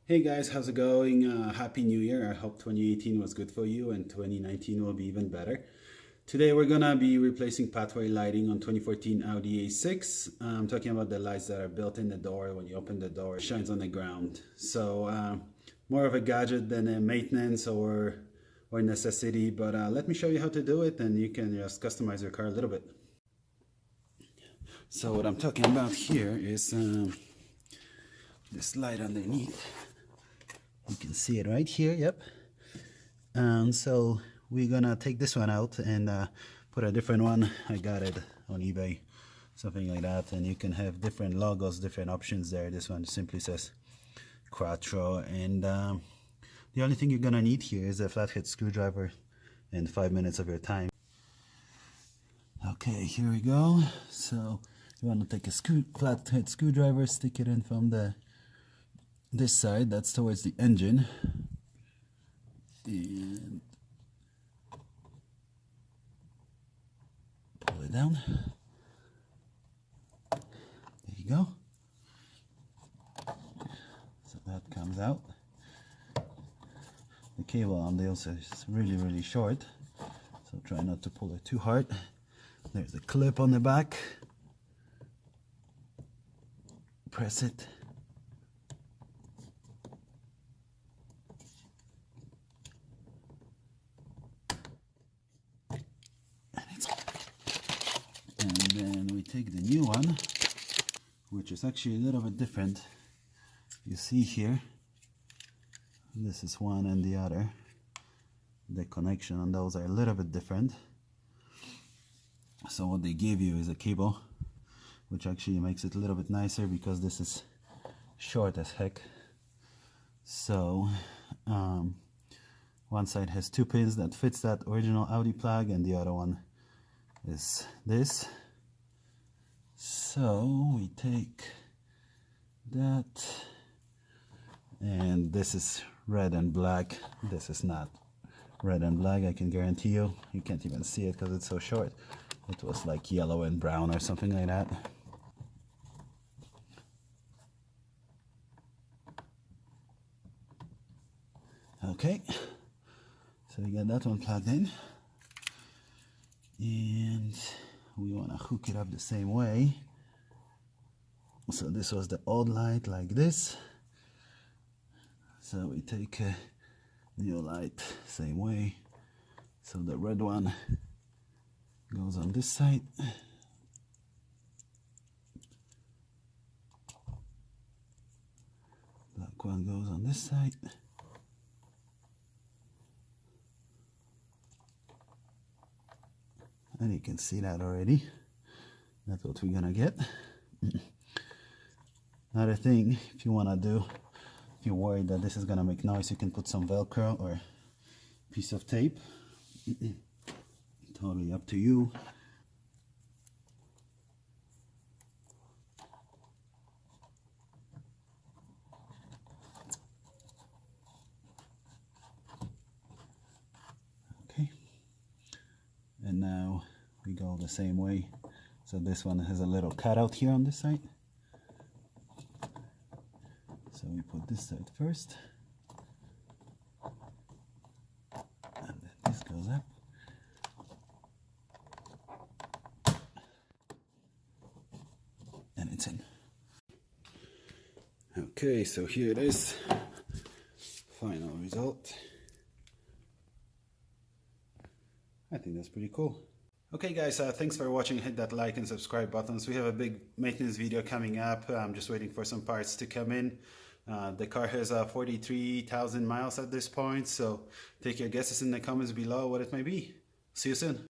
Hey guys, how's it going? Happy New Year. I hope 2018 was good for you and 2019 will be even better. Today we're gonna be replacing pathway lighting on 2014 Audi A6. I'm talking about the lights that are built in the door. When you open the door, it shines on the ground. So more of a gadget than a maintenance or necessity, but let me show you how to do it and you can just customize your car a little bit. So what I'm talking about here is this light underneath. You can see it right here, yep. And so we're gonna take this one out and put a different one. I got it on eBay, something like that, and you can have different logos, different options there. This one simply says Quattro, and the only thing you're gonna need here is a flathead screwdriver and 5 minutes of your time. Okay, here we go. So you want to take a flathead screwdriver, stick it in from this side, that's towards the engine, and pull it down. There you go. So that comes out. The cable on the outside is really short, so try not to pull it too hard. There's a clip on the back. Press it. And then we take the new one, which is actually a little bit different. You see here, this is one and the other. The connection on those are a little bit different. So what they give you is a cable, which actually makes it a little bit nicer because this is short as heck. So one side has 2 pins that fits that original Audi plug, and the other one is this. So we take that, and this is red and black. This is not red and black, I can guarantee you. You can't even see it because it's so short. It was like yellow and brown or something like that. Okay, so we got that one plugged in, and we want to hook it up the same way. So this was the old light, like this. So we take a new light, same way. So the red one goes on this side. Black one goes on this side. And you can see that already. That's what we're gonna get. Another thing, if you wanna do, if you're worried that this is gonna make noise, you can put some Velcro or piece of tape. Totally up to you. Okay. And now we go the same way. So this one has a little cutout here on this side. So we put this side first. And then this goes up. And it's in. Okay, so here it is. Final result. I think that's pretty cool. Okay guys, thanks for watching. Hit that like and subscribe buttons. We have a big maintenance video coming up. I'm just waiting for some parts to come in. The car has 43,000 miles at this point, so take your guesses in the comments below what it may be. See you soon.